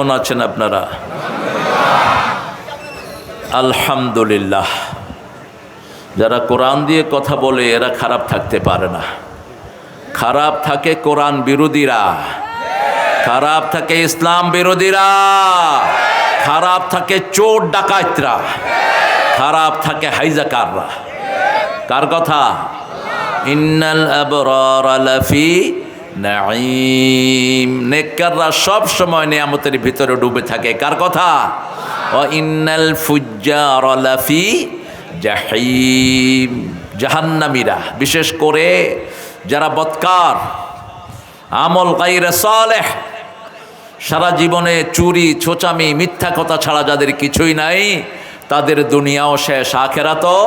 কেমন আছেন আপনারা? আলহামদুলিল্লাহ। যারা কোরআন দিয়ে কথা বলে এরা খারাপ থাকতে পারে না। খারাপ থাকে কোরআন বিরোধীরা, খারাপ থাকে ইসলাম বিরোধীরা, খারাপ থাকে চোর ডাকাতরা, খারাপ থাকে হাইজাকাররা। কার কথা? ইন্নাল আবরারা লাফি নাঈম। নেককাররা সব সময় নিয়ামতের ভিতরে ডুবে থাকে। কার কথা? ওয়া ইন্নাল ফুজ্জারা লাফি জাহিম। জাহান্নামীরা, বিশেষ করে যারা বদকার, আমল গায়রে সালেহ, সারা জীবনে চুরি ছোচামি মিথ্যা কথা ছাড়া যাদের কিছুই নাই, তাদের দুনিয়াও শেষ, আখেরাতও।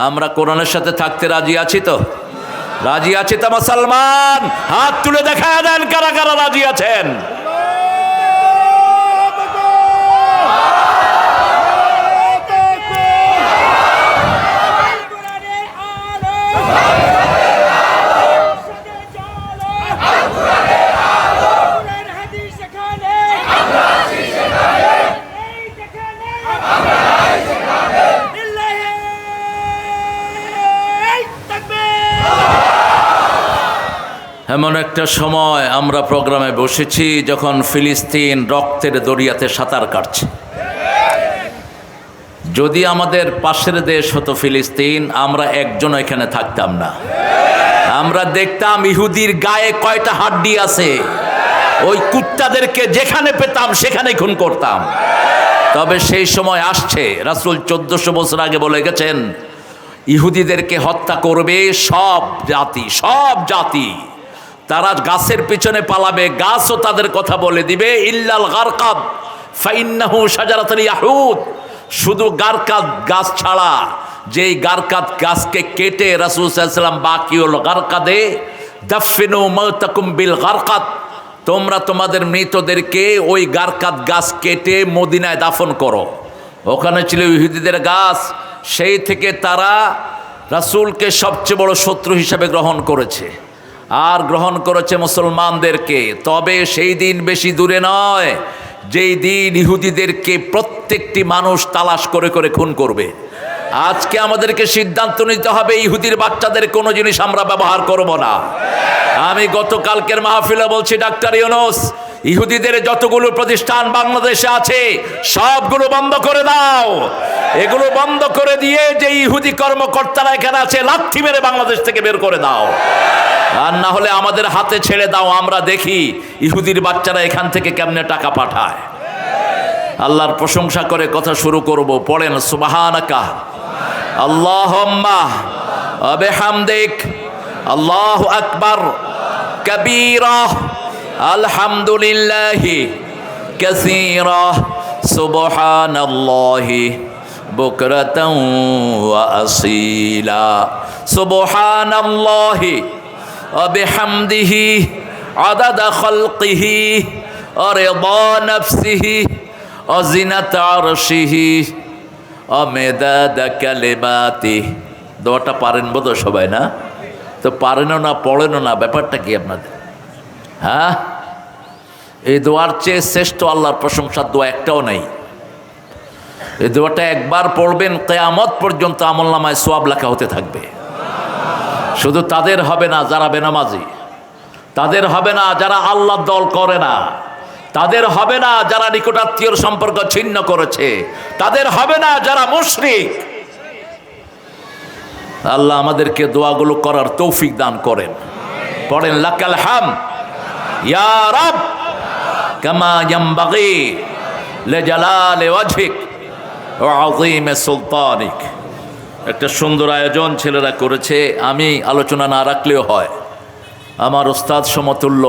আমরা কোরআনের সাথে থাকতে রাজি আছি তো? রাজি আছি তো মুসলমান? হাত তুলে দেখা দেন কারা কারা রাজি আছেন। এমন একটা সময় আমরা প্রোগ্রামে বসেছি যখন ফিলিস্তিন রক্তের দরিয়াতে সাঁতার কাটছে। যদি আমাদের পাশের দেশ হতো ফিলিস্তিন, আমরা একজন এখানে থাকতাম না। আমরা দেখতাম ইহুদির গায়ে কয়টা হাড্ডি আছে, ওই কুত্তাদেরকে যেখানে পেতাম সেখানে খুন করতাম। তবে সেই সময় আসছে। রাসূল 1400 বছর আগে বলে গেছেন, ইহুদিদেরকে হত্যা করবে সব জাতি, সব জাতি। তারা গাছের পিছনে পালাবে, গাছও তাদের কথা বলে দিবে। ইল্লাল গারকাদ ফাইন্নাহু শাজারাতুল ইয়াহুদ। শুধু গারকাদ গাছ ছাড়া, যেই গারকাদ গাছকে কেটে রাসূল সাল্লাল্লাহু আলাইহি ওয়াসাল্লাম বাকিউল গারকাদে দাফিনু মাউতাকুম বিল গারকাদ, তোমরা তোমাদের মৃতদেরকে ওই গারকাদ গাছ কেটে মদিনায় দাফন করো। ওখানে ছিল ইহুদিদের গাছ। সেই থেকে তারা রাসূলকে সবচেয়ে বড় শত্রু হিসেবে গ্রহণ করেছে, আর গ্রহণ করেছে মুসলমানদেরকে। তবে সেই দিন বেশি দূরে নয় যেই দিন ইহুদিদেরকে প্রত্যেকটি মানুষ তালাশ করে করে খুন করবে। আজকে আমাদেরকে সিদ্ধান্ত নিতে হবে, ইহুদির বাচ্চাদের কোনো জিনিস আমরা ব্যবহার করব না। আমি গতকালকের মাহফিলে বলছি, ডাক্তার ইউনূস, ইহুদিদের যতগুলো প্রতিষ্ঠান বাংলাদেশে আছে সবগুলো বন্ধ করে দাও। এগুলো বন্ধ করে দিয়ে যে ইহুদি কর্মকর্তারা এখানে আছে লাথি মেরে বাংলাদেশ থেকে বের করে দাও। আর না হলে আমাদের হাতে ছেড়ে দাও, আমরা দেখি ইহুদির বাচ্চারা এখান থেকে কেমনে টাকা পাঠায়। আল্লাহর প্রশংসা করে কথা শুরু করব। পড়েন সুবহানাকা আল্লাহুম্মা ওয়া বিহামদিক আল্লাহু আকবার কাবীরা আলহামদুলিল্লাহি কাসীরা সুবহানাল্লাহি বুকরাতাও ওয়া আসীলা সুবহানাল্লাহি ওয়া বিহামদিহি আদাদা খালকিহি ওয়া রিদা নাফসিহি ওয়া জিনাতা আরশিহি ওয়া মিদাদা কালিমাতিহি। দোয়াটা পারেন বোধহয় সবাই, না? তো পারেনও না, পড়েনও না, ব্যাপারটা কি আপনাদের? হ্যাঁ, এই দোয়ার চেয়ে শ্রেষ্ঠ আল্লাহর প্রশংসার দোয়া একটাও নাই। এই দোয়াটা একবার পড়বেন, কিয়ামত পর্যন্ত আমলনামায় সওয়াব লেখা হতে থাকবে। শুধু তাদের হবে না যারা বেনামাজি, তাদের হবে না যারা আল্লাহর দল করে না, তাদের হবে না যারা নিকটাত্মীয়র সম্পর্ক ছিন্ন করেছে, তাদের হবে না যারা মুশরিক। আল্লাহ আমাদেরকে দোয়াগুলো করার তৌফিক দান করেন। পড়েন লাকাল হামদ ইয়া রাব কামা ইয়ানবাগি লিজালালি ওয়াজহিক ওয়া আযীমি সুলতানিক। একটা সুন্দর আয়োজন ছেলেরা করেছে, আমি আলোচনা না রাখলেও হয়। আমার ওস্তাদ সমতুল্য,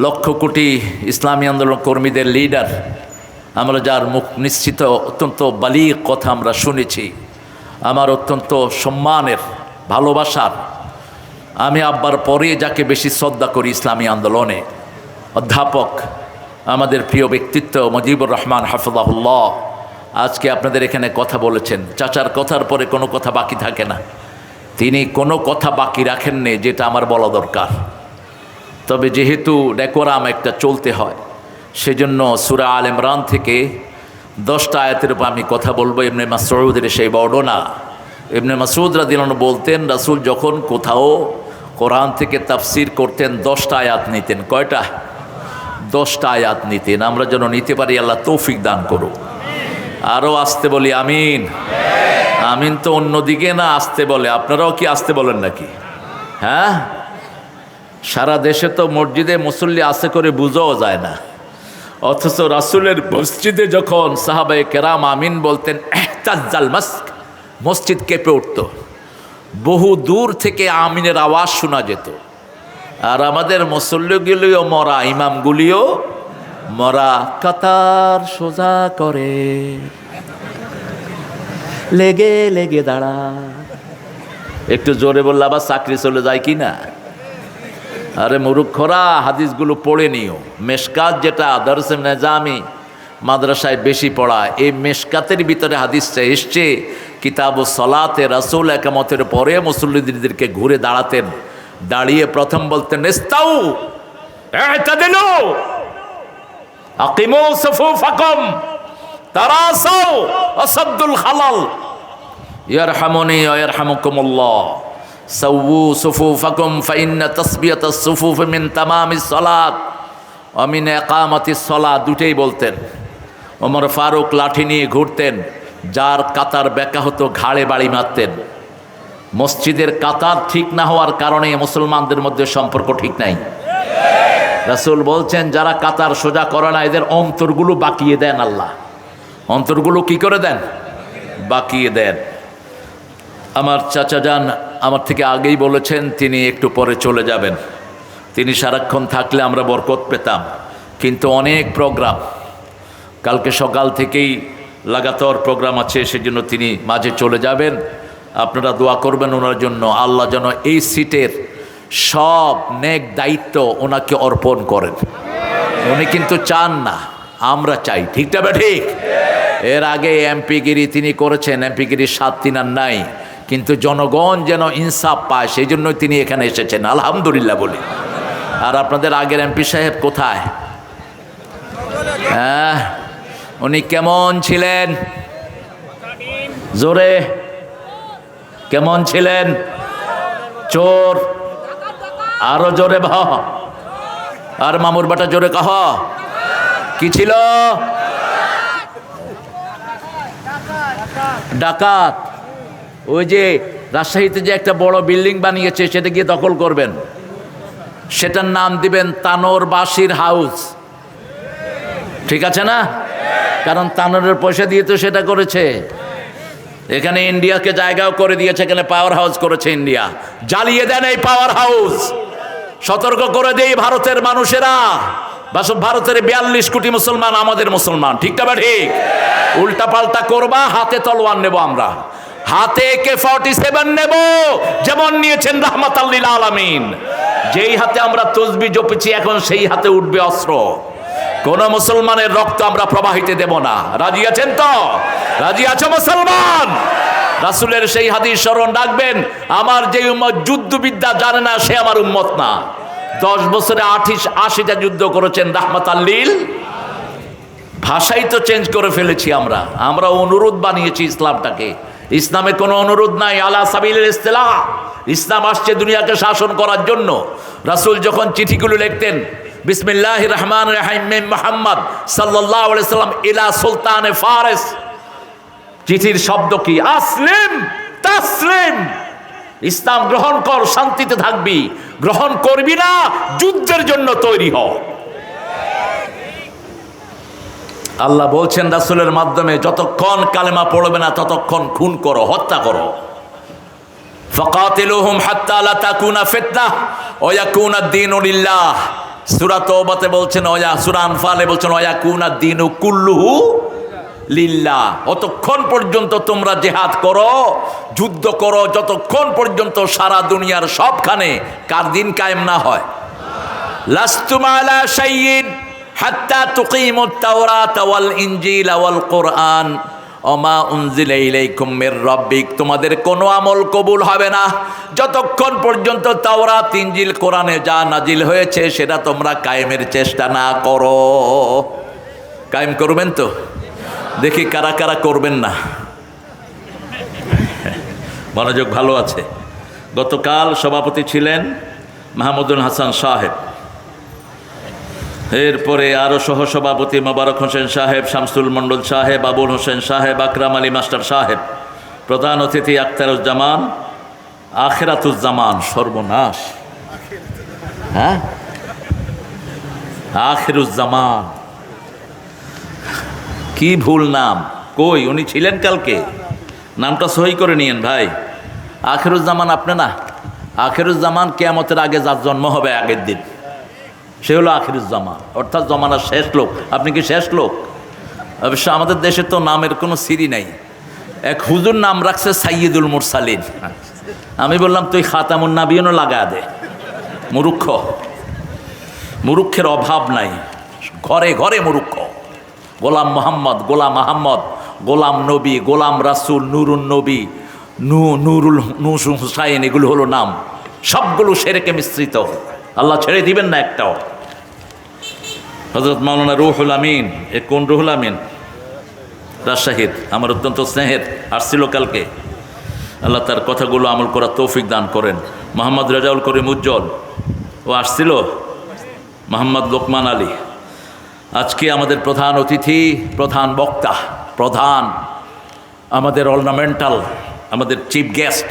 লক্ষ কোটি ইসলামী আন্দোলন কর্মীদের লিডার, আমরা যার মুখ নিশ্চিত অত্যন্ত বালিগ কথা আমরা শুনেছি, আমার অত্যন্ত সম্মানের, ভালোবাসার, আমি আব্বার পরে যাকে বেশি শ্রদ্ধা করি ইসলামী আন্দোলনে, অধ্যাপক, আমাদের প্রিয় ব্যক্তিত্ব মুজিবুর রহমান হাফিজাহুল্লাহ আজকে আপনাদের এখানে কথা বলেছেন। চাচার কথার পরে কোনো কথা বাকি থাকে না। তিনি কোনো কথা বাকি রাখেননি যেটা আমার বলা দরকার। তবে যেহেতু ডেকোরাম একটা চলতে হয়, সেজন্য সূরা আল ইমরান থেকে 10টা আয়াতের উপর আমি কথা বলবো। ইবনে মাসউদের সেই বর্ণনা, ইবনে মাসউদ রাদিয়াল্লাহু আনহু বলতেন রাসূল যখন কোথাও কোরআন থেকে তাফসির করতেন 10টা আয়াত নিতেন। কয়টা? 10টা আয়াত নিতেন। আমরা যেন নিতে পারি, আল্লাহ তৌফিক দান করুক। আরও আসতে বলি আমিন। আমিন তো অন্যদিকে না আসতে বলে, আপনারাও কি আসতে বলেন নাকি? হ্যাঁ, সারা দেশে তো মসজিদে মুসল্লি আসে করে বুঝাও যায় না, অথচ রাসূলের মসজিদে যখন সাহাবায়ে কেরাম আমিন বলতেন ইহতাজ্জাল মসজিদ কেঁপে উঠত, বহু দূর থেকে আমিনের আওয়াজ শোনা যেত। আর আমাদের মুসল্লিগুলিও মরা, ইমামগুলিও মরা, কাতার সোজা করে লেগে লেগে দাঁড়া। একটু জোরে বললে আবার চাকরি চলে যায় কি না? আরে মুরুক্ষরা, হাদিসগুলো পড়ে নিও। মেশকাত যেটা দরসে নেজামি মাদ্রাসায় বেশি পড়া, এই মেশকাতের ভিতরে হাদিসটা এসছে কিতাবুস সালাতে রাসূল একামতের পরে মুসল্লিদেরকে ঘুরে দাঁড়াতেন, দাঁড়িয়ে প্রথম বলতেন ইস্তাউ ইতাদিলু আকিমু সুফুফাকুম তারাসাউ আসাদুল খালাল ইয়ারহামুনি ওয়া ইয়ারহামুকুমুল্লাহ সাওয়ু সুফুফাকুম ফাইন্না তাসবিয়াতাস সুফুফ মিন তামামিস সালাত ওয়া মিন ইকামাতিস সালাত। দুটেই বলতেন। ওমর ফারুক লাঠি নিয়ে ঘুরতেন, যার কাতার বেঁকা হতো ঘাড়ে বাড়ি মারতেন। মসজিদের কাতার ঠিক না হওয়ার কারণে মুসলমানদের মধ্যে সম্পর্ক ঠিক নাই। রাসূল বলছেন যারা কাতার সোজা করে না এদের অন্তরগুলো বাকিয়ে দেন আল্লাহ। অন্তরগুলো কি করে দেন? বাকিয়ে দেন। আমার চাচা যান আমার থেকে আগেই বলেছেন তিনি একটু পরে চলে যাবেন। তিনি সারাক্ষণ থাকলে আমরা বরকত পেতাম, কিন্তু অনেক প্রোগ্রাম, কালকে সকাল থেকেই লাগাতার প্রোগ্রাম আছে, সেজন্য তিনি মাঝে চলে যাবেন। আপনারা দোয়া করবেন ওনার জন্য, আল্লাহ যেন এই সিটের সব নেক দায়িত্ব ওনাকে অর্পণ করেন। উনি কিন্তু চান না, আমরা চাই। ঠিকটা বা ঠিক? এর আগে এমপিগিরি তিনি করেছেন, এমপিগিরির স্বাদ তিনার নাই, কিন্তু জনগণ যেন ইনসাফ পায় সেই জন্যই তিনি এখানে এসেছেন, আলহামদুলিল্লাহ বলি। আর আপনাদের আগের এমপি সাহেব কোথায়? হ্যাঁ, উনি কেমন ছিলেন? জোরে কেমন ছিলেন? চোর। আরো জোরে ভাহ। আর মামুর বাটা জোরে কহ। কি ছিল? ডাকাত। ওই যে রাজশাহীতে যে একটা বড় বিল্ডিং বানিয়েছে সেটা গিয়ে দখল করবেন, সেটার নাম দিবেন তানোর বাসির হাউস। ঠিক আছে না? কারণ তানোরের পয়সা দিয়ে তো সেটা করেছে। এখানে ইন্ডিয়াকে জায়গাও করে দিয়েছে, এখানে পাওয়ার হাউস করেছে ইন্ডিয়া। জ্বালিয়ে দেন এই পাওয়ার হাউস। সতর্ক করে দেই ভারতের মানুষেরা, ভারতের 42 কোটি মুসলমান আমাদের মুসলমান। ঠিকটা বা ঠিক? উল্টা পাল্টা করবা, হাতে তলোয়ার নেব আমরা, হাতে AK-47 নেব, যেমন নিয়েছেন রাহমাতাল লিল আলামিন। যেই হাতে আমরা তসবিহ জপেছি এখন সেই হাতে উঠবে অস্ত্র। কোন মুসলমানের রক্ত আমরা প্রবাহিত দেব না। রাজি আছেন তো? রাজি আছো মুসলমান? রাসূলের সেই হাদিস স্মরণ রাখবেন, আমার যে উম্মত যুদ্ধবিদ্যা জানে না সে আমার উম্মত না। 10 বছরে 80টা যুদ্ধ করেছেন রাহমাতাল লিল। ভাষাই তো চেঞ্জ করে ফেলেছি আমরা অনুরোধ বানিয়েছি ইসলামটাকে। ইসলামে কোনো অনুরোধ নাই, আলা সাবিলিল ইসতিলাহ। ইসলাম আসছে দুনিয়াকে শাসন করার জন্য। রাসূল যখন চিঠিগুলো লিখতেন, বিসমিল্লাহির রহমানির রহিম মিন মুহাম্মদ সাল্লাল্লাহু আলাইহি সাল্লাম ইলা সুলতানে ফারিস, চিঠির শব্দ কি? আসলিম তাসলিম। ইসলাম গ্রহণ কর, শান্তিতে থাকবি। গ্রহণ করবি না, যুদ্ধের জন্য তৈরি হ। আল্লাহ বলছেন রাসূলের মাধ্যমে, যতক্ষণ কালেমা পড়বে না ততক্ষণ খুন করো, হত্যা করো। ফাকাতিলুহুম হাত্তা লা তাকুনা ফিতনাহ ওয়া ইয়াকুনা আদ-দীনু লিল্লাহ। সূরা তাওবাতে বলছেন, সূরা আনফালে বলছেন ওয়া ইয়াকুনা আদ-দীনু কুল্লুহু লিল্লাহ। অতক্ষণ পর্যন্ত তোমরা জিহাদ করো, যুদ্ধ করো, যতক্ষণ পর্যন্ত সারা দুনিয়ার সবখানে কার দিন কায়েম না হয়। লাস্তুম আলা শাইইন হাত্তা তুকিমুত তাওরাত ওয়াল ইনজিল ওয়াল কুরআন ওমা উনজিলা ইলাইকুম মির রাব্বিক, তোমাদের কোনো আমল কবুল হবে না যতক্ষণ পর্যন্ত তাওরাত ইনজিল কোরআনে যা নাজিল হয়েছে সেটা তোমরা কায়েমের চেষ্টা না করো। কায়েম করবেন তো? দেখি কারা কারা করবেন না। মনোযোগ ভালো আছে। গতকাল সভাপতি ছিলেন মাহমুদুল হাসান সাহেব, এরপরে আরও সহসভাপতি মোবারক হোসেন সাহেব, শামসুল মণ্ডল সাহেব, আবুল হোসেন সাহেব, আকরাম আলী মাস্টার সাহেব, প্রধান অতিথি আখতারুজ্জামান, আখেরাতুজ্জামান, সর্বনাশ, হ্যাঁ আখেরুজ্জামান, কি ভুল নাম, কই উনি ছিলেন কালকে, নামটা সহি করে নিয়েন ভাই। আখেরুজ্জামান আপনি না? আখেরুজ্জামান কিয়ামতের আগে যার জন্ম হবে আগের দিন, সে হলো আখিরুজ্জামান, অর্থাৎ জমানার শেষ লোক। আপনি কি শেষ লোক? অবশ্য আমাদের দেশে তো নামের কোনো সিরি নাই। এক হুজুর নাম রাখছে সাইয়্যিদুল মুরসালিন। আমি বললাম তুই খাতামুন নাবিয়িনও লাগা দে। মুরুক্ষ, মুরুক্ষের অভাব নাই, ঘরে ঘরে মুরুক্ষ। গোলাম মোহাম্মদ, গোলাম আহম্মদ, গোলাম নবী, গোলাম রাসূল, নুরুন নবী, নুরুল হুসাইন, এগুলো হলো নাম, সবগুলো শিরকে মিশ্রিত। আল্লাহ ছেড়ে দিবেন না একটাও। হযরত মাওলানা রুহুল আমিন, এ কোন রুহুল আমিন? রাজশাহীর, আমার অত্যন্ত স্নেহের, আসছিল কালকে। আল্লাহ তার কথাগুলো আমল করার তৌফিক দান করেন। মোহাম্মদ রেজাউল করিম উজ্জ্বল, ও আসছিল। মোহাম্মদ লোকমান আলী, আজকে আমাদের প্রধান অতিথি, প্রধান বক্তা, প্রধান আমাদের অর্নামেন্টাল, আমাদের চিফ গেস্ট,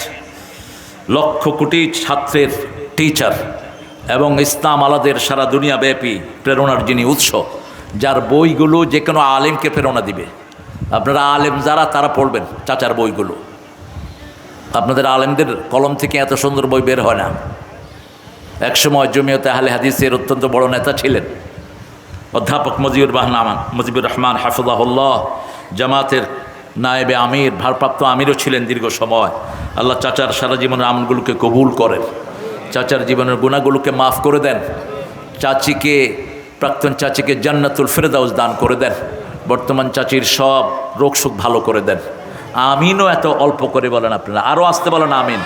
লক্ষ কোটি ছাত্রের টিচার এবং ইসলাম আলাদের সারা দুনিয়াব্যাপী প্রেরণার যিনি উৎস, যার বইগুলো যে কোনো আলেমকে প্রেরণা দিবে। আপনারা আলেম যারা, তারা পড়বেন চাচার বইগুলো। আপনাদের আলেমদের কলম থেকে এত সুন্দর বই বের হয় না। একসময় জমিয়তে আহলে হাদিসের অত্যন্ত বড় নেতা ছিলেন অধ্যাপক মুজিবুর রহমান হাফিজাহুল্লাহ, জামাতের নায়েবে আমির, ভারপ্রাপ্ত আমিরও ছিলেন দীর্ঘ সময়। আল্লাহ চাচার সারা জীবনের আমলগুলোকে কবুল করেন, চাচার জীবনের গুনাহগুলোকে মাফ করে দেন, চাচিকে, প্রাক্তন চাচিকে জান্নাতুল ফেরদাউস দান করে দেন, বর্তমান চাচির সব রোগ সুখ ভালো করে দেন। আমিনও এত অল্প করে বলেন আপনারা, আরও আসতে বলেন আমিন,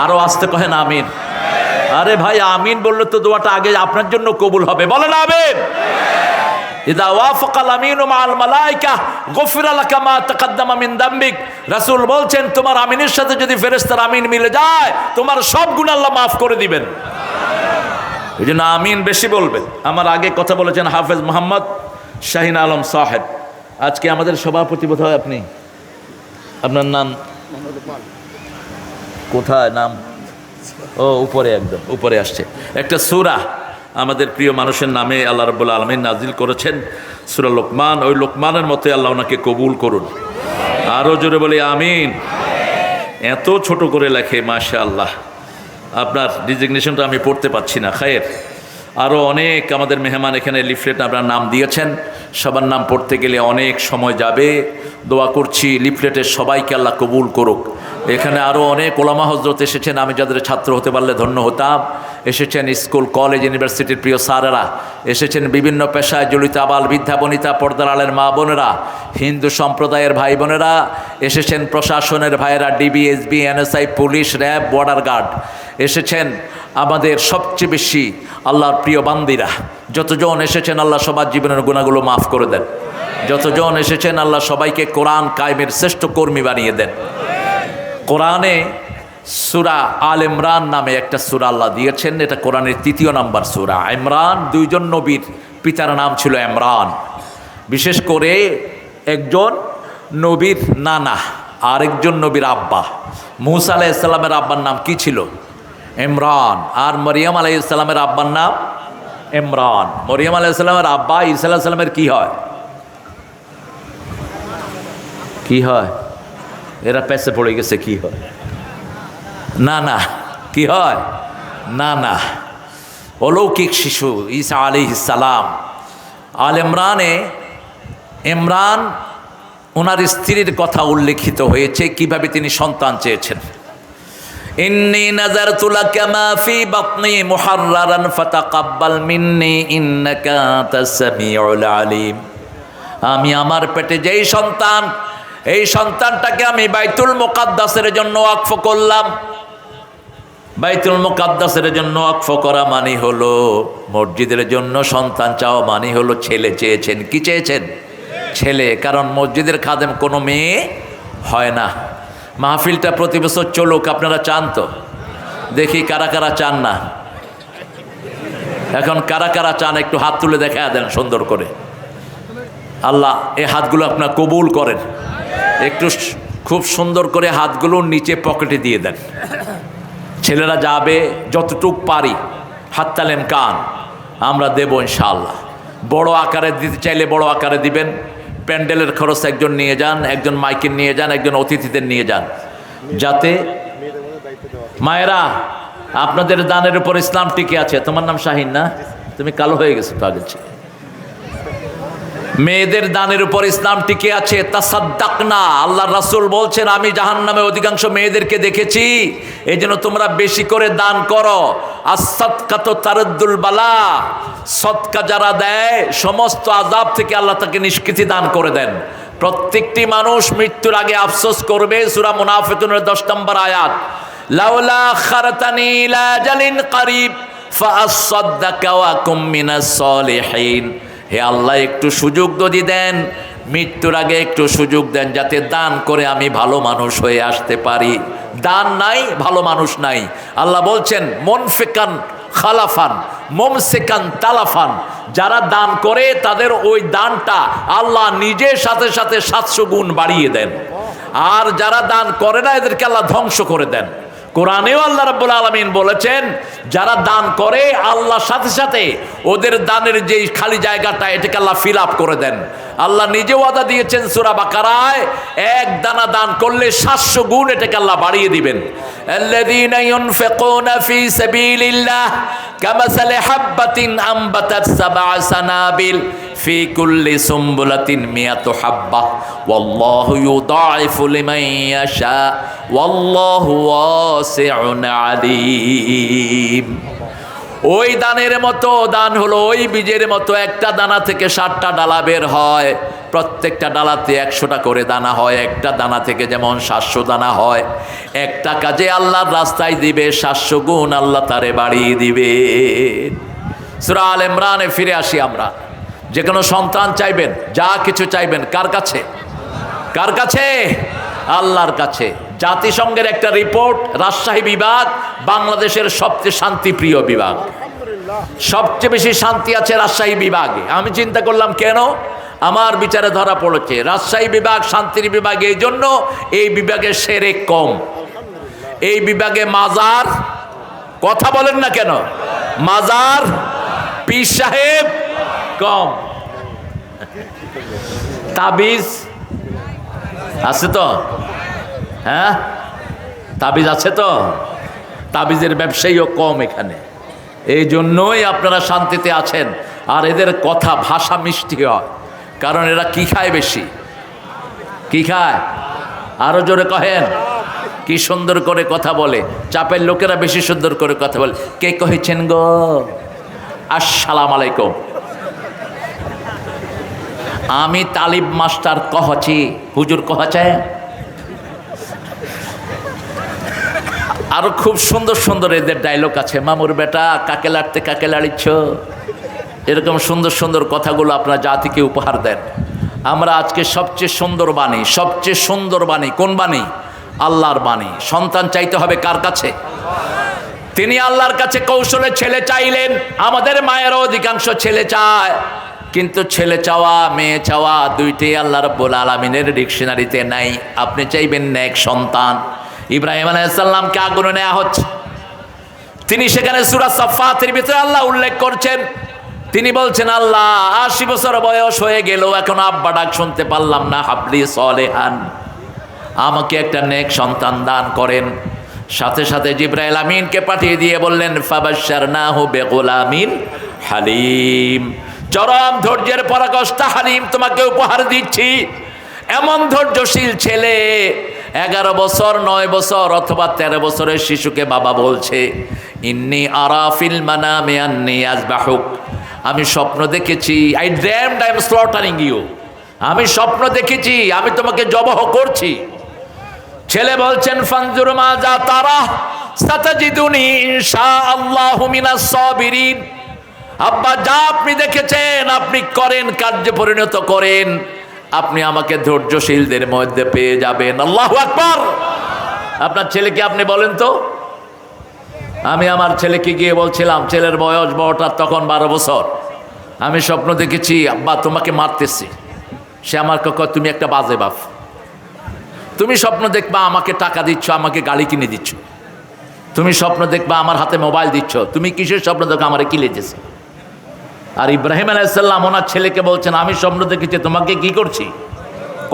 আরও আসতে কহেন আমিন। আরে ভাই আমিন বললে তো দোয়াটা আগে আপনার জন্য কবুল হবে, বলেন আমিন। ইদা ওয়াফাকাল আমিনু মাআল মালায়েকা গুফিরা লাকা মা তাকাদ্দামা মিন দামবিক। রাসূল বলছেন তোমার আমিনের সাথে যদি ফেরেশতার আমিন মিলে যায় তোমার সব গুনাহ আল্লাহ মাফ করে দিবেন। এই জন্য আমিন বেশি বলবেন। আমার আগে কথা বলেছেন হাফেজ মোহাম্মদ শাহিন আলম সাহেব, আজকে আমাদের সভাপতি বোধহয় আপনি, আপনার নাম কোথায়? নাম ও উপরে, একদম উপরে আসছে। একটা সূরা আমাদের প্রিয় মানুষের নামে আল্লাহ রাব্বুল আলামিন নাজিল করেছেন, সূরা লোকমান। ওই লোকমানের মতে আল্লাহ ওনাকে কবুল করুন। আরও জোরে বলি আমিন। এত ছোট করে লেখে, মাশাআল্লাহ। আপনার ডিজিগনেশনটা আমি পড়তে পাচ্ছি না, খায়ের। আরও অনেক আমাদের মেহমান এখানে লিফলেট আপনার নাম দিয়েছেন, সবার নাম পড়তে গেলে অনেক সময় যাবে। দোয়া করছি লিফলেটের সবাইকে আল্লাহ কবুল করুক। এখানে আরও অনেক ওলামা হজরত এসেছেন, আমি যাদের ছাত্র হতে পারলে ধন্য হতাম। এসেছেন স্কুল, কলেজ, ইউনিভার্সিটির প্রিয় স্যারেরা, এসেছেন বিভিন্ন পেশায় জড়িত আবাল বৃদ্ধা বনিতা, পর্দার আলের মা বোনেরা, হিন্দু সম্প্রদায়ের ভাই বোনেরা, এসেছেন প্রশাসনের ভাইয়েরা, DB, SB, NSI, police, RAB, border guard, এসেছেন আমাদের সবচেয়ে বেশি আল্লাহর প্রিয় বান্দিরা। যতজন এসেছেন আল্লাহ সবার জীবনের গুনাহগুলো মাফ করে দেন। যতজন এসেছেন আল্লাহ সবাইকে কোরআন কায়েমের শ্রেষ্ঠ কর্মী বানিয়ে দেন। কোরআনে সূরা আল ইমরান নামে একটা সূরা আল্লাহ দিয়েছেন, এটা কোরআনের ৩য় নাম্বার সূরা। ইমরান, দুইজন নবীর পিতার নাম ছিল ইমরান। বিশেষ করে একজন নবীর নানা, আরেকজন নবীর আব্বা। মূসা আলাইহিস সালামের আব্বার নাম কি ছিল? ইমরান। আর মরিয়ম আলাইহিস সালামের আব্বার নাম ইমরান। মরিয়ম আলাইহিস সালামের আব্বা ঈসা আলাইহিস সালামের কি হয়? কি হয়? এরা পেছে পড়ে গেছে, কি হয়? না না, কি হয়? না না, অলৌকিক শিশু ঈসা আলাইহিস সালাম। আল ইমরানে ইমরান ওনার স্ত্রীর কথা উল্লেখিত হয়েছে, কিভাবে তিনি সন্তান চেয়েছেন। ইন্নী নাযারতু লাকা মা ফি বাতনি মুহাররারান ফাতাকাব্বাল মিন্নী ইন্নাকা আনতাস সামিউল আলিম। আমি আমার পেটে যেই সন্তান এই সন্তানটাকে আমি বাইতুল মুকাদ্দাসের জন্য ওয়াকফ করলাম। বাইতুল মুকাদ্দাসের জন্য ওয়াকফ করা মানে হলো মসজিদের জন্য সন্তান চাওয়া মানে হলো ছেলে চেয়েছেন। কি চেয়েছেন? ছেলে। কারণ মসজিদের খাদেম কোনো মেয়ে হয় না। মাহফিলটা প্রতি বছর চলুক, আপনারা চান তো? দেখি কারা কারা চান না। এখন কারা কারা চান একটু হাত তুলে দেখা দেন সুন্দর করে। আল্লাহ এই হাতগুলো আপনার কবুল করেন। একটু খুব সুন্দর করে হাতগুলো নিচে পকেটে দিয়ে দেন। ছেলেরা যাবে যতটুক পারি, হাত্তালেম কান আমরা দেবো ইনশাআল্লাহ। বড় আকারে দিতে চাইলে বড় আকারে দিবেন। প্যান্ডেলের খরচ একজন নিয়ে যান, একজন মাইকের নিয়ে যান, একজন অতিথিদের নিয়ে যান, যাতে মায়েরা আপনাদের দানের উপর ইসলাম টিকে আছে। তোমার নাম শাহিন না? তুমি কালো হয়ে গেছো তো আগে। মেয়েদের দানের উপর ইসলাম টিকে আছে। তাসাদ্দাকনা, আল্লাহ রাসূল বলছেন আমি জাহান্নামে অধিকাংশ মেয়েদেরকে দেখেছি, এই জন্য তোমরা বেশি করে দান করো। as-সাদকাতু তারুদ্দুল বালা, সদকা যারা দেয় সমস্ত আযাব থেকে আল্লাহ তাকে নিষ্কৃতি দান করে দেন। প্রত্যেকটি মানুষ মৃত্যুর আগে আফসোস করবে। সূরা মুনাফিকুনের 10 নম্বর আয়াত, লাউলা আখারতানি ইলা আজালিন করিব ফাআসাদদাকা ওয়া কুম মিনাস সলিহিন। হে আল্লাহ একটু সুযোগ যদি দেন, মৃত্যুর আগে একটু সুযোগ দেন, যাতে দান করে আমি ভালো মানুষ হয়ে আসতে পারি। দান নাই, ভালো মানুষ নাই। আল্লাহ বলছেন মুনফিকান খালাফান মুমসিকান তালাফান, যারা দান করে তাদের ওই দানটা আল্লাহ নিজের সাথে সাথে 700 গুণ বাড়িয়ে দেন। আর যারা দান করে না এদেরকে আল্লাহ ধ্বংস করে দেন। কোরআনেও আল্লাহ রাব্বুল আলামিন বলেছেন যারা দান করে আল্লাহর সাথে সাথে ওদের দানের যে খালি জায়গাটা এটাকে আল্লাহ ফিল আপ করে দেন। আল্লাহ নিজে ওয়াদা দিয়েছেন সূরা বাকারায়, এক দানা দান করলে 700 গুণ এটাকে আল্লাহ বাড়িয়ে দিবেন। আল্লাযীনা ইউনফিকুনা ফী সাবিলিল্লাহ কামাসালি হাববাতিন আমবাতাত সাবআ সানাবিল ফি কুল্লি সুমবুলাতিন মিয়াতু হাব্বাহ ওয়াল্লাহু ইউদাইফু লিমান ইয়াশা ওয়াল্লাহু ওয়াসিউন আলীম। ওই দানের মতো দান হলো ওই বীজের মতো, একটা দানা থেকে 60টা ডালা বের হয়, প্রত্যেকটা ডালাতে 100টা করে দানা হয়। একটা দানা থেকে যেমন 700 দানা হয়, একটা কাজে আল্লাহর রাস্তায় দিবে 700 গুণ আল্লাহ তারে বাড়িয়ে দিবে। সূরা আল ইমরানে ফিরে আসি আমরা। যে কোনো সন্তান চাইবেন, যা কিছু চাইবেন কার কাছে? কার কাছে? আল্লাহর কাছে। জাতিসংঘের একটা রিপোর্ট, রাজশাহী বিভাগ বাংলাদেশের সবচেয়ে শান্তিপ্রিয় বিভাগ। সবচেয়ে বেশি শান্তি আছে রাজশাহী বিভাগে। আমি চিন্তা করলাম কেন, আমার বিচারে ধরা পড়েছে রাজশাহী বিভাগ শান্তির বিভাগ এই জন্য, এই বিভাগে শিরক কম, এই বিভাগে মাজার, কথা বলেন না কেন, মাজার পীর সাহেব কম। তাবিজ আছে তো? হ্যাঁ, তাবিজ আছে তো? তাবিজের ব্যবসায়ীও কম এখানে। এই জন্যই আপনারা শান্তিতে আছেন। আর এদের কথা ভাষা মিষ্টি হয়, কারণ এরা কি খায় বেশি? কি খায়? আরো জোরে কহেন। কি সুন্দর করে কথা বলে। চাপের লোকেরা বেশি সুন্দর করে কথা বলে। কে কহেছেন গো? আসসালামু আলাইকুম। আমি তালিব মাস্টার কহছি, হুজুর কহছে। আরো খুব সুন্দর সুন্দর এদের ডায়লগ আছে। মামুর বেটা কাকে লাড়তে কাকে লাড়িচ্ছ, এরকম সুন্দর সুন্দর কথাগুলো আপনারা জাতিকে উপহার দেন। আমরা আজকে সবচেয়ে সুন্দর বাণী, সবচেয়ে সুন্দর বাণী কোন বাণী? আল্লাহর বাণী। সন্তান চাইতে হবে কার কাছে? তিনি আল্লাহর কাছে কৌশলে ছেলে চাইলেন। আমাদের মায়েরও অধিকাংশ ছেলে চায়, কিন্তু ছেলে চাওয়া মেয়ে চাওয়া দুইটাই আল্লাহ রাব্বুল আলামিনের ডিকশনারিতে নাই। আপনি চাইবেন নেক সন্তান। ইব্রাহিম আলাইহিস সালামকে আগুনে নেওয়া হচ্ছে, তিনি সেখানে সূরা সাফফাতের ভিতরে আল্লাহ উল্লেখ করছেন। তিনি বলছেন আল্লাহ 80 বছর বয়স হয়ে গেল, এখন আব্বা ডাক শুনতে পারলাম না। হাবলি সলেহান, আমাকে একটা নেক সন্তান দান করেন। সাথে সাথে জিবরাইল আমিনকে পাঠিয়ে দিয়ে বললেন ফাবাশশারনাহু বিগুলামিন হালিম। চরম ধৈর্যের পরাকাষ্ঠা হালিম তোমাকে উপহার দিচ্ছি। এমন ধৈর্যশীল ছেলে, 11 বছর 9 বছর অথবা 13 বছরের শিশুকে বাবা বলছে ইন্নী আরা ফিল মানামি আন্নী আযবাহুক, আমি স্বপ্ন দেখেছি, I dreamed I am slaughtering you, আমি স্বপ্ন দেখেছি আমি তোমাকে জবাহ করছি। ছেলে বলছেন ফানজুর মাজা তারা সাতাজিদুনি ইনশাআল্লাহু মিনাস সাবিরিন। আব্বা যা আপনি দেখেছেন আপনি করেন, কার্যে পরিণত করেন, আপনি আমাকে ধৈর্যশীলদের মধ্যে পেয়ে যাবেন। আল্লাহু আকবার। আপনার ছেলেকে আপনি বলেন তো। আমি আমার ছেলেকে গিয়ে বলছিলাম, ছেলের বয়স বড়টার তখন 12 বছর, আমি স্বপ্ন দেখেছি আব্বা তোমাকে মারতেছি। সে আমার কয় তুমি একটা বাজে বাপ, তুমি স্বপ্ন দেখবা আমাকে টাকা দিচ্ছ, আমাকে গাড়ি কিনে দিচ্ছ, তুমি স্বপ্ন দেখবা আমার হাতে মোবাইল দিচ্ছ, তুমি কিসের স্বপ্ন দেখো আমারে কি লেগেছে। আর ইব্রাহিম আলাইহিস সালাম ওনার ছেলেকে বলছেন আমি স্বপ্ন দেখেছি তোমাকে কি করছি,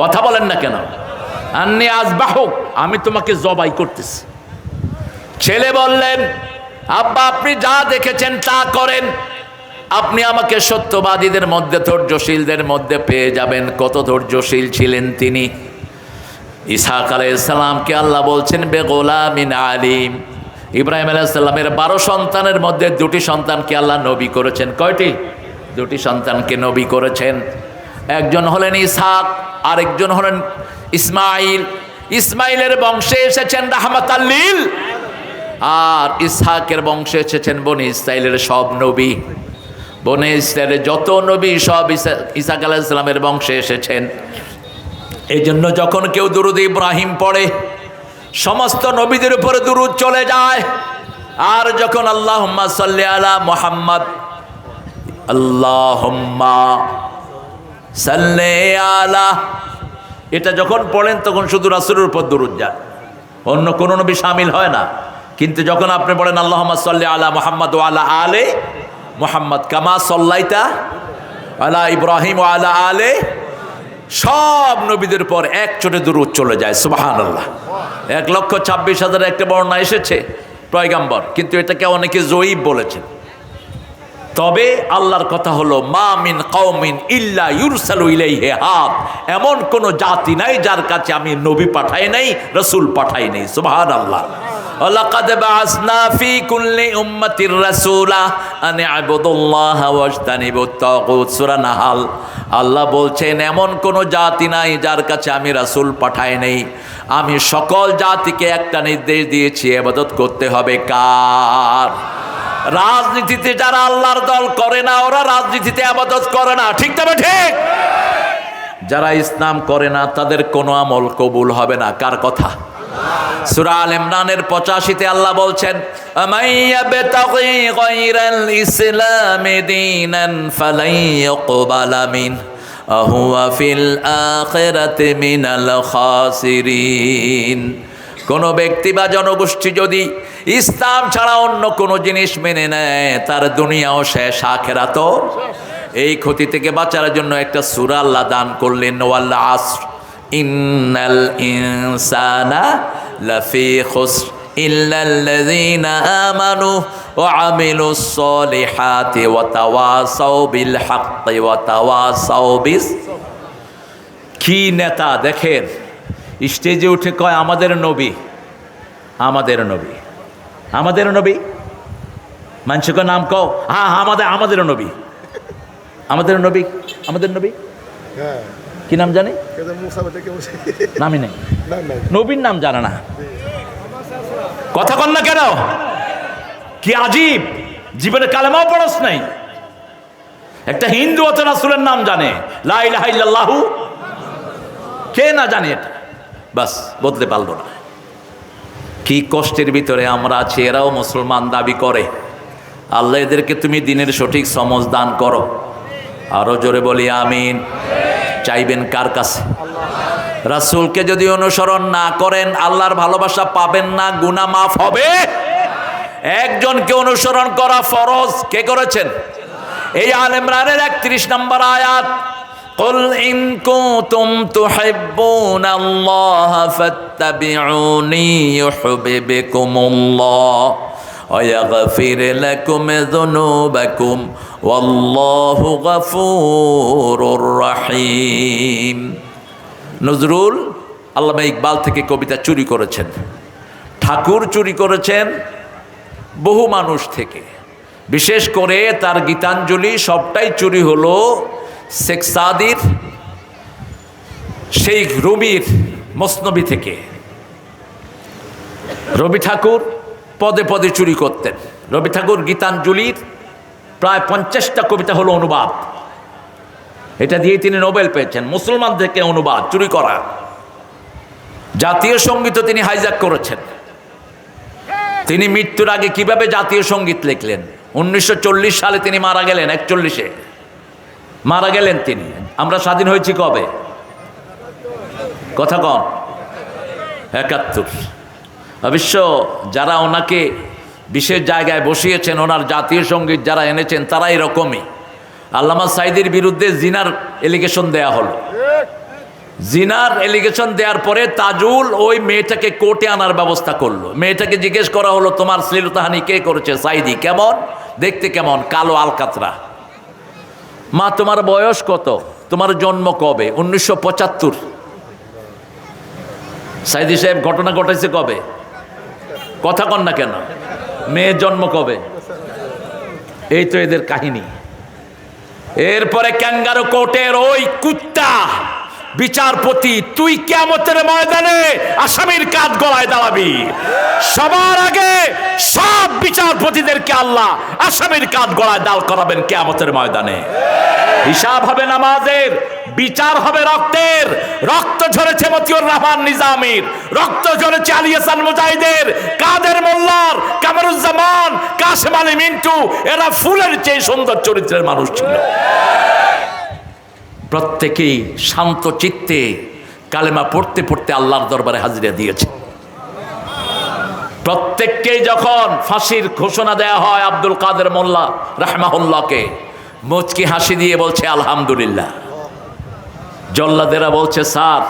কথা বলেন না কেন, আন্নী আযবাহুক, আমি তোমাকে জবাই করতেছি। ছেলে বললেন আব্বা আপনি যা দেখেছেন তা করেন, আপনি আমাকে সত্যবাদীদের মধ্যে ধৈর্যশীলদের মধ্যে পেয়ে যাবেন। কত ধৈর্যশীল ছিলেন তিনি। ইসহাক আলাইহিস সালামকে আল্লাহ বলছেন বেগোলামিন আলিম। ইব্রাহিম আলাইহিস সালামের 12 সন্তানের মধ্যে 2টি সন্তানকে আল্লাহ নবী করেছেন। কয়টি? 2টি সন্তানকে নবী করেছেন। একজন হলেন ইসহাক, আরেকজন হলেন ইসমাইল। ইসমাইলের বংশে এসেছেন রাহমাতাল লিল, আর ইসহাকের বংশে এসেছেন বনি ইসরাইলের সব নবী। বনি ইসরাইলের যত নবী সব ইসহাক আলাইহিস সালামের বংশে এসেছেন। এই জন্য যখন কেউ দুরূদ ইব্রাহিম পড়ে সমস্ত নবীদের উপরে দুরূদ চলে যায়। আর যখন আল্লাহুম্মা সাল্লি আলা মুহাম্মদ, আল্লাহুম্মা সাল্লি আলা, এটা যখন পড়েন তখন শুধু রাসূলের উপর দুরূদ যায়, অন্য কোনো নবী শামিল হয় না। কিন্তু যখন আপনি বলেন আল্লাহুম্মা সাল্লি আলা মুহাম্মদ ওয়া আলা আলে মুহাম্মদ কামা সাল্লাইতা আলা ইব্রাহিম ওয়া আলা আলে, সব নবীদের পর এক চোটে দুরূদ চলে যায়। সুবহানাল্লাহ। 1,26,000 একটা বর্ণনা এসেছে পয়গাম্বর, কিন্তু এটাকে অনেকে জয়ীব বলেছেন। তবে আল্লাহর কথা হলো মা মিন কওমিন ইল্লা ইউরসালু ইলাইহি হাদ, এমন কোন জাতি নাই যার কাছে আমি নবী পাঠাই নাই, রাসূল পাঠাই নাই। সুবহানাল্লাহ। লাকাদ বাআসনা ফি কুল্লি উম্মাতির রাসূলা আন ইবুদুল্লাহ ওয়াজতানিবুত তাগুত। সূরা নাহাল। আল্লাহ বলছেন এমন কোন জাতি নাই যার কাছে আমি রাসূল পাঠাই নাই। আমি সকল জাতিকে একটা নির্দেশ দিয়েছি, ইবাদত করতে হবে কার? রাজনীতিতে যারা আল্লাহর দল করে না ওরা রাজনীতিতে ইবাদত করে না, ঠিক তবে ঠিক। যারা ইসলাম করে না তাদের কোনো আমল কবুল হবে না। কার কথা? সূরা আল ইমরানের 85-তে আল্লাহ বলছেন আমাইয়াবতাগি গায়রাল ইসলামি দীনান ফালাই ইউকবালা মিন আহুয়া ফিল আখিরাতি মিনাল খাসিরিন। কোন ব্যক্তি বা জনগোষ্ঠী যদি ইসলাম ছাড়া অন্য কোনো জিনিস মেনে নেয় তার দুনিয়াও শেষ, আখিরাতও। এই ক্ষতি থেকে বাঁচার জন্য একটা সূরা আল্লাহ দান করলেন, ওয়াল আসর ইন্নাল ইনসানা লাফি খুসর ইল্লাল্লাযীনা আমানু ওয়া আমিলুস সলিহাতি ওয়া তাওয়াসাউ বিল হাক্কি ওয়া তাওয়াসাউ বিস। কি নেতা দেখেন, স্টেজে উঠে কয় আমাদের নবী, আমাদের নবী, আমাদের নবী। মানুষকে নাম কও, হ্যাঁ আমাদের নবী, আমাদের নবী, আমাদের নবী। কি নাম জানে? নামই নেই, নবীর নাম জানে না। কথা কন না কেন? কি আজীব, জীবনে কালেমাও পড়স নাই। একটা হিন্দু অত রাসূলের নাম জানে, লা ইলাহা ইল্লাল্লাহু, কে না জানে এটা? বাস বলতে পারলো না। কি কষ্টের ভিতরে আমরা আছি। এরাও মুসলমান দাবি করে। আল্লাহ এদেরকে তুমি দিনের সঠিক সমঝ দান করো। আরো জোরে বলি আমিন। চাইবেন কার কাছে? রাসূলকে যদি অনুসরণ না করেন আল্লাহর ভালোবাসা পাবেন না, গুনাহ মাফ হবে। একজনকে অনুসরণ করা ফরজ, কে করেছেন? এই আল ইমরানের 31 নম্বর আয়াত, কুল ইন কুনতুম তুহিব্বুনাল্লাহা ফাত্তাবিউনি ইউহিব্বুকুমুল্লাহ ওয়া ইয়াগফির লাকুম যুনুবাকুম ওয়াল্লাহু গফুরুর রহিম। নজরুল আল্লামা ইকবাল থেকে কবিতা চুরি করেছেন, ঠাকুর চুরি করেছেন বহু মানুষ থেকে। বিশেষ করে তার গীতাঞ্জলি সবটাই চুরি হলো শেখ সাদির সেই রুমির মসনবী থেকে রবি ঠাকুর পদে পদে চুরি করতেন। রবি ঠাকুর গীতাঞ্জলির প্রায় 50টা কবিতা হলো অনুবাদ, এটা দিয়ে তিনি নোবেল পেয়েছেন। মুসলমান থেকে অনুবাদ চুরি করা। জাতীয় সঙ্গীত তিনি হাইজ্যাক করেছেন। তিনি মৃত্যুর আগে কিভাবে জাতীয় সঙ্গীত লিখলেন? 1940 সালে তিনি মারা গেলেন, 41-এ মারা গেলেন তিনি। আমরা স্বাধীন হয়েছি কবে? কথা কন, 71। অবশ্য যারা ওনাকে বিশেষ জায়গায় বসিয়েছেন, ওনার জাতীয় সঙ্গীত যারা এনেছেন তারা এরকমই। আল্লামা সাইদির বিরুদ্ধে জিনার এলিগেশন দেয়া হলো। জিনার এলিগেশন দেওয়ার পরে তাজুল ওই মেয়েটাকে কোর্টে আনার ব্যবস্থা করলো। মেয়েটাকে জিজ্ঞেস করা হলো, তোমার শ্লীলতাহানি কে করেছে? সাইদি। কেমন দেখতে? কেমন? কালো আলকাতরা। মা তোমার বয়স কত? তোমার জন্ম কবে? 1975। সাইদি সাহেব ঘটনা ঘটাইছে কবে? কথা কন না কেন? মেয়ের জন্ম কবে? এই তো এদের কাহিনী। এরপরে ক্যাঙ্গারু কোর্টের ওই কুত্তা বিচারপতি, তুই কিয়ামতের ময়দানে আসামির কাঠ গলায় দাঁড়াবি। সবার আগে সব বিচারপতিদেরকে আল্লাহ আসামির কাঠ গলায় দাঁড় করাবেন কিয়ামতের ময়দানে। হিসাব হবে নামাজের, বিচার হবে রক্তের। রক্ত ঝরেছে মতিউর রহমান নিজামীর, রক্ত ঝরেছে আলী হাসান মুজাহিদের, কাদের মোল্লার, কামরুজ্জামান, কাশেম আলী মিন্টু। এরা ফুলের চেয়ে সুন্দর চরিত্রের মানুষ ছিল। প্রত্যেকেই শান্ত চিত্তে কালেমা পড়তে পড়তে আল্লাহর দরবারে হাজিরা দিয়েছে। প্রত্যেককেই যখন ফাঁসির ঘোষণা দেয়া হয় আব্দুল কাদের মোল্লা রাহমাহুল্লাহকে, মুচকি হাসি দিয়ে বলছে আলহামদুলিল্লাহ। জল্লাদেরা বলছে, স্যার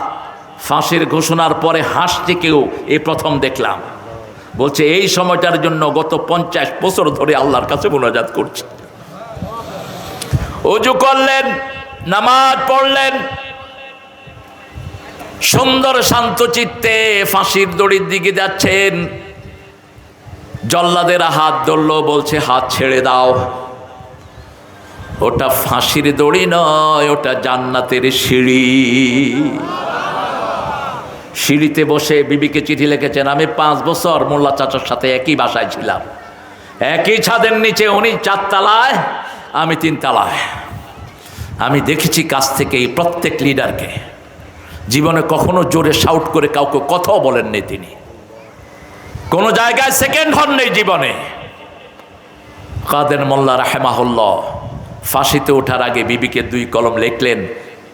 ফাঁসির ঘোষণার পরে হাসছে কেউ এই প্রথম দেখলাম। বলছে এই সময়টার জন্য গত 50 বছর ধরে আল্লাহর কাছে মুনাজাত করছি। ওযু করলেন, নামাজ পড়লেন, সুন্দর শান্ত চিত্তে ফাঁসির দড়ির দিকে যাচ্ছেন। জল্লাদেরা হাত ধরল, বলছে হাত ছেড়ে দাও। ওটা ফাঁসির দড়ি নয়, ওটা জান্নাতের সিঁড়ি। সিঁড়িতে বসে বিবিকে চিঠি লিখেছেন, আমি 5 বছর মোল্লা চাচার সাথে একই বাসায় ছিলাম, একই ছাদের নিচে। উনি 4 তলায়, আমি 3 তলায়। আমি দেখেছি কাছ থেকে এই প্রত্যেক লিডারকে। জীবনে কখনো জোরে শাউট করে কাউকে কথাও বলেননি তিনি, কোনো জায়গায় সেকেন্ড হন নেই জীবনে। কাদের মোল্লা রাহমাহুল্লাহ ফাঁসিতে ওঠার আগে বিবিকে 2 কলম লিখলেন,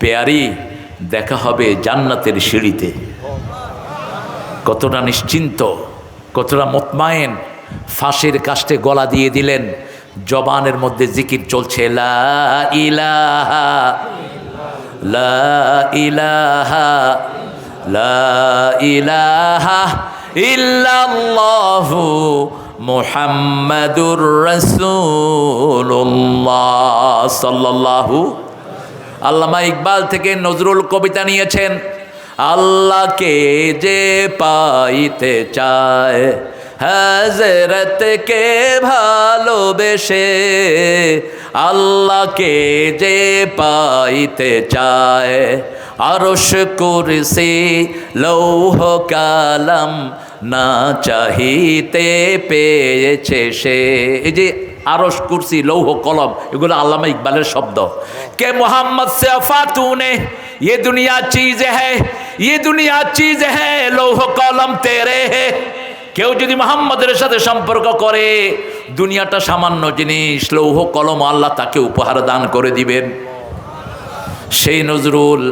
পেয়ারি দেখা হবে জান্নাতের সিঁড়িতে। কতটা নিশ্চিন্ত, কতটা মুতমাইন। ফাঁসির কাস্টে গলা দিয়ে দিলেন, জবানের মধ্যে জিকির চলছে, লা ইলাহা লা ইলাহা লা ইলাহা ইল্লাল্লাহু মুহাম্মাদুর রাসূলুল্লাহ সাল্লাল্লাহু। আল্লামা ইকবাল থেকে নজরুল কবিতা নিয়েছেন, আল্লাহকে যে পাইতে চায় হযরতকে ভালোবেসে, আল্লাহকে যে পাইতে চায় আরশ কুরসি লৌহ কালাম না চাহিতে পেয়েছে সে। এই যে আরশ কুরসি লৌহ কলম, এগুলো আল্লামা ইকবালের শব্দ। কে মোহাম্মদ সে ফাতুনে ये दुनिया चीज है, ये दुनिया चीज है, লৌহ কলম তেরে হে। কেউ যদি মুহাম্মদের সাথে সম্পর্ক করে, দুনিয়াটা সামান্য জিনিস, লৌহ কলম আল্লাহ তাকে উপহার দান করে দিবেন। সেই নজরুল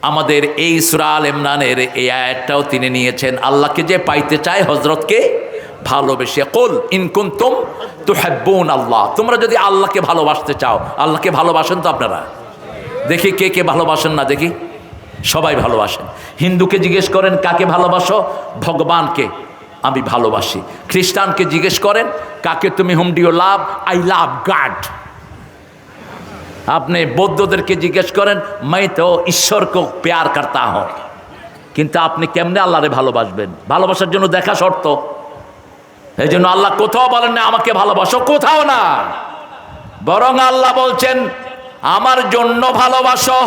আমাদের এই সূরা আল ইমরানের এই আয়াতটাও তিনি নিয়েছেন। আল্লাহকে যে পাইতে চায় হযরতকে ভালোবেসে, কুল ইন কুনতুম তুহিব্বুন আল্লাহ, তোমরা যদি আল্লাহকে ভালোবাসতে চাও। আল্লাহকে ভালোবাসেন তো আপনারা? দেখি কে কে ভালোবাসেন না, দেখি। সবাই ভালোবাসেন। হিন্দুকে জিজ্ঞেস করেন কাকে ভালোবাসো? ভগবানকে আমি ভালোবাসি। খ্রিস্টানকে জিজ্ঞেস করেন কাকে তুমি whom do you love? I love God. আপনি বৌদ্ধদেরকে জিজ্ঞেস করেন मैं तो ईश्वर को प्यार करता हूं। কিন্তু আপনি কেমনে আল্লাহরে ভালোবাসবেন? ভালোবাসার জন্য দেখা শর্ত। এই জন্য আল্লাহ কোথাও বলেন না আমাকে ভালোবাসো, কোথাও না। বরং আল্লাহ বলছেন আমার জন্য ভালোবাসো।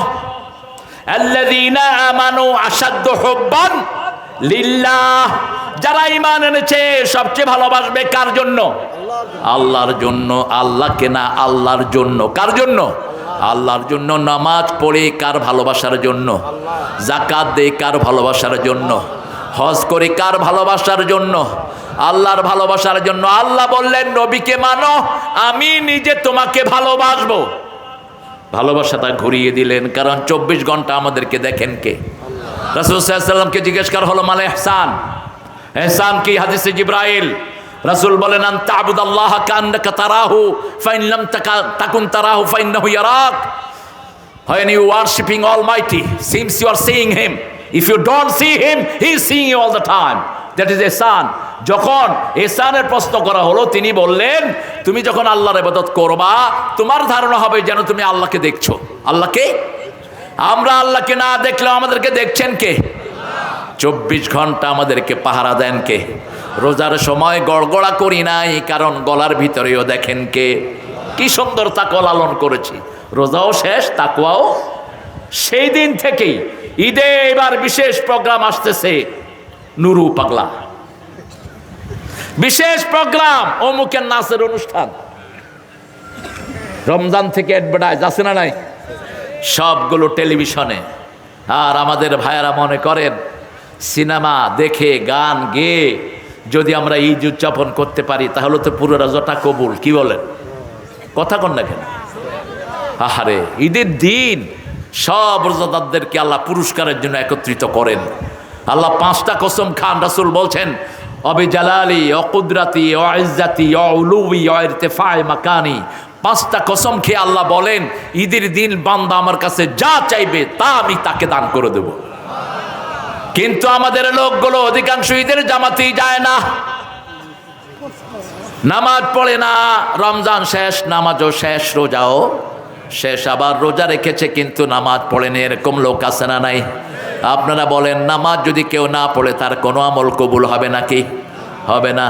আল্লাযীনা আমানু আশাদ্দু হুব্বান লিল্লাহ, যারা ঈমান এনেছে সবচেয়ে ভালোবাসবে কার জন্য? আল্লাহর জন্য। আল্লাহকে না, আল্লাহর জন্য। কার জন্য? আল্লাহর জন্য। নামাজ পড়ে কার ভালোবাসার জন্য? যাকাত দেয় কার ভালোবাসার জন্য? হজ করে কার ভালোবাসার জন্য? আল্লাহর ভালোবাসার জন্য। আল্লাহ বললেন নবীকে মানো, আমি নিজে তোমাকে ভালোবাসবো। ভালোবাসাটা ঘুরিয়ে দিলেন, কারণ 24 ঘন্টা আমাদেরকে দেখেন কে? রাসূল সাল্লাল্লাহু আলাইহি ওয়াসাল্লামকে জিজ্ঞেস করা হলো মাল ইহসান, ইহসান কি? হাদিসে জিবরাইল রাসূল বলেন আন তা'বুদাল্লাহা কান্নাকা তারাহু ফাইন লাম তাকুন তারাহু ফাইন্নাহু ইয়ারাক। When you worshiping Almighty, seems you are seeing Him. If you don't see Him, He is seeing you all the time. That is ihsan. যখন ihsaনের প্রশ্ন করা হলো, তিনি বললেন তুমি যখন আল্লাহর ইবাদত করবা, তোমার ধারণা হবে যেন তুমি আল্লাহকে দেখছো। আল্লাহকে? আমরা আল্লাহকে না দেখলেও আমাদেরকে দেখছেন কে? 24 ঘন্টা আমাদেরকে পাহারা দেন কে? রোজার সময় গড়গড়া করি নাই, কারণ গলার ভিতরেও দেখেন কে? কি সুন্দর তাকওয়া লালন করেছি। রোজাও শেষ, তাকওয়াও। সেই দিন থেকেই ঈদে এবার বিশেষ প্রোগ্রাম আসতেছে, নুরু পাগলা বিশেষ প্রোগ্রাম, অমুকের নাচের অনুষ্ঠান। রমজান থেকে অ্যাডভার্টাইজ আছে না নাই? সবগুলো টেলিভিশনে। আর আমাদের ভাইয়ারা মনে করেন সিনেমা দেখে গান গেয়ে যদি আমরা ঈদ উদযাপন করতে পারি তাহলে তো পুরো রোজাটা কবুল। কি বলেন? কথা কন না কেন? আহারে, ঈদের দিন সব রোজাদারদেরকে আল্লাহ পুরস্কারের জন্য একত্রিত করেন। আল্লাহ 5টা কসম খান। রাসূল বলছেন অবি জালালি ও কুদরাতি ও ইজ্জাতি ও উলুবি ও ইরতিফা'i মাকানি। 5টা কসম খেয়ে আল্লাহ বলেন ঈদের দিন বান্দা আমার কাছে যা চাইবে তা আমি তাকে দান করে দেব। কিন্তু আমাদের লোকগুলো অধিকাংশ ঈদের জামাতেই যায় না, নামাজ পড়ে না। রমজান শেষ, নামাজও শেষ, রোজাও শেষ। আবার রোজা রেখেছে কিন্তু নামাজ পড়েনি, এরকম লোক আছে না নাই? আপনারা বলেন, নামাজ যদি কেউ না পড়ে তার কোনো আমল কবুল হবে নাকি? হবে না।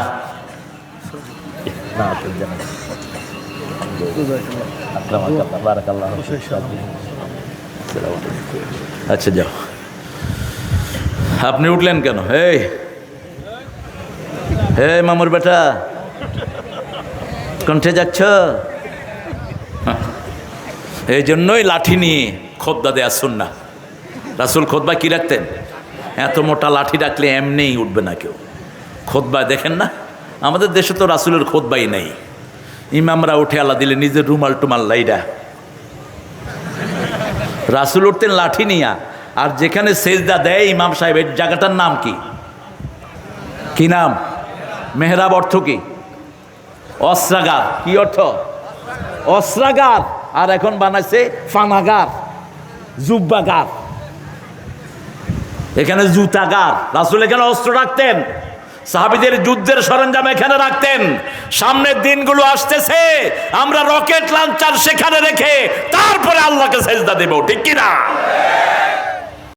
আচ্ছা যাও। আপনি উঠলেন কেন? এই হে মামুর বেটা, কণ্ঠে যাচ্ছ? এই জন্যই লাঠি নিয়ে খোদবা দেয়া সুন্নাহ। রাসূল খোদবা কি রাখতেন? এত মোটা লাঠি রাখলে এমনিই উঠবে না কেউ। খোদবা দেখেন না, আমাদের দেশে তো রাসূলের খোদবাই নেই। ইমামরা উঠে আল্লাহ দিলে নিজের রুমাল টুমাল লাইডা। রাসূল উঠতেন লাঠি নিয়া। আর যেখানে সেজদা দেয় ইমাম সাহেবের জায়গাটার নাম কি? কি নাম? মেহরাব। অর্থ কি? অস্ত্রাগার। কি অর্থ? অস্ত্রাগার। আর এখন বানাইছে ফানাগার, জুব্বাগার। এখানে জুতাগার। রাসূল এখানে অস্ত্র রাখতেন, সাহাবীদের যুদ্ধের সরঞ্জাম এখানে রাখতেন। সামনের দিনগুলো আসতেছে, আমরা রকেট লঞ্চার সেখানে রেখে তারপরে আল্লাহকে সেজদা দেব। ঠিক কিনা?